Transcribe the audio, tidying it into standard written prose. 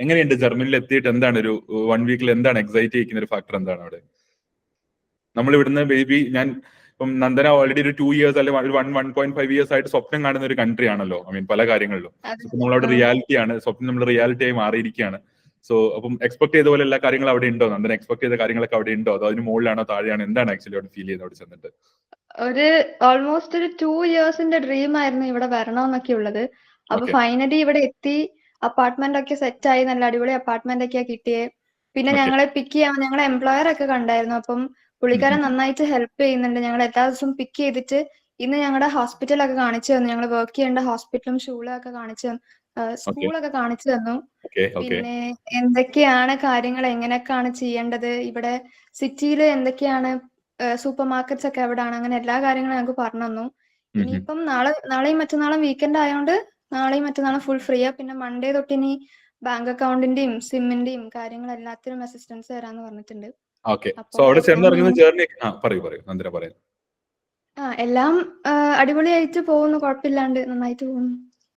എങ്ങനെയുണ്ട് ജർമ്മനിയിൽ എത്തിയിട്ട്? എന്താണ് ഒരു 1 വീക്കിൽ എന്താണ് എക്സൈറ്റ് ചെയ്യിക്കുന്ന ഒരു ഫാക്ടർ എന്താണ് അവിടെ? നമ്മൾ ഇവിടുന്ന് ഞാൻ ഇപ്പം നന്ദന ഓൾറെഡി ഒരു 2 years അല്ലെങ്കിൽ 1.5 years ആയിട്ട് സ്വപ്നം കാണുന്ന ഒരു കൺട്രി ആണല്ലോ. ഐ മീൻ പല കാര്യങ്ങളിലും. ഇപ്പൊ നമ്മളവിടെ റിയാലിറ്റി ആണ്, സ്വപ്നം നമ്മൾ റിയാലിറ്റി ആയി മാറിയിരിക്കുകയാണ്. സോ അപ്പം എക്സ്പെക്ട് ചെയ്ത പോലെ എല്ലാ കാര്യങ്ങളും അവിടെ ഉണ്ടോ? നന്ദന എക്സ്പെക്ട് ചെയ്ത കാര്യങ്ങളൊക്കെ അവിടെ ഉണ്ടോ? അതോ അതിന് മുകളിലാണോ താഴെയാണോ? എന്താണ് ആക്ച്വലി അവിടെ ഫീൽ ചെയ്ത് അവിടെ ചെന്നിട്ട്? ഓൾമോസ്റ്റ് ഒരു 2 yearsന്റെ ഡ്രീം ആയിരുന്നു ഇവിടെ വരണമെന്നൊക്കെ ഉള്ളത്. അപ്പൊ ഫൈനലി ഇവിടെ എത്തി, അപ്പാർട്ട്മെന്റ് ഒക്കെ സെറ്റ് ആയി, നല്ല അടിപൊളി അപ്പാർട്ട്മെന്റ് ഒക്കെയാ കിട്ടിയേ. പിന്നെ ഞങ്ങളെ പിക്ക് ചെയ്യാൻ ഞങ്ങളെ എംപ്ലോയർ ഒക്കെ കണ്ടായിരുന്നു. അപ്പം പുള്ളിക്കാരൻ നന്നായിട്ട് ഹെൽപ്പ് ചെയ്യുന്നുണ്ട്. ഞങ്ങൾ എല്ലാ ദിവസവും പിക്ക് ചെയ്തിട്ട് ഇന്ന് ഞങ്ങളുടെ ഹോസ്പിറ്റലൊക്കെ കാണിച്ചു തന്നു. ഞങ്ങൾ വർക്ക് ചെയ്യേണ്ട ഹോസ്പിറ്റലും സ്കൂളൊക്കെ കാണിച്ചു തന്നു, സ്കൂളൊക്കെ കാണിച്ചു തന്നു. പിന്നെ എന്തൊക്കെയാണ് കാര്യങ്ങൾ, എങ്ങനെയൊക്കെയാണ് ചെയ്യേണ്ടത്, ഇവിടെ സിറ്റിയിൽ എന്തൊക്കെയാണ് സൂപ്പർ മാർക്കറ്റ്സ് ഒക്കെ എവിടെയാണ്, അങ്ങനെ എല്ലാ കാര്യങ്ങളും ഞങ്ങൾക്ക് പറഞ്ഞു തന്നു. ഇനിയിപ്പം നാളെയും മറ്റന്നാളും വീക്കെൻഡ് ആയതുകൊണ്ട് നാളെയും മറ്റന്നാളും ഫുൾ ഫ്രീയാ. പിന്നെ മൺഡേ തൊട്ട് ഇനി ബാങ്ക് അക്കൗണ്ടിന്റെയും സിമ്മിന്റെയും കാര്യങ്ങൾ എല്ലാത്തിനും അസിസ്റ്റൻസ് തരാന്ന് പറഞ്ഞിട്ടുണ്ട്. എല്ലാം അടിപൊളിയായിട്ട് പോകുന്നു, കുഴപ്പമില്ലാണ്ട് നന്നായിട്ട് പോകുന്നു.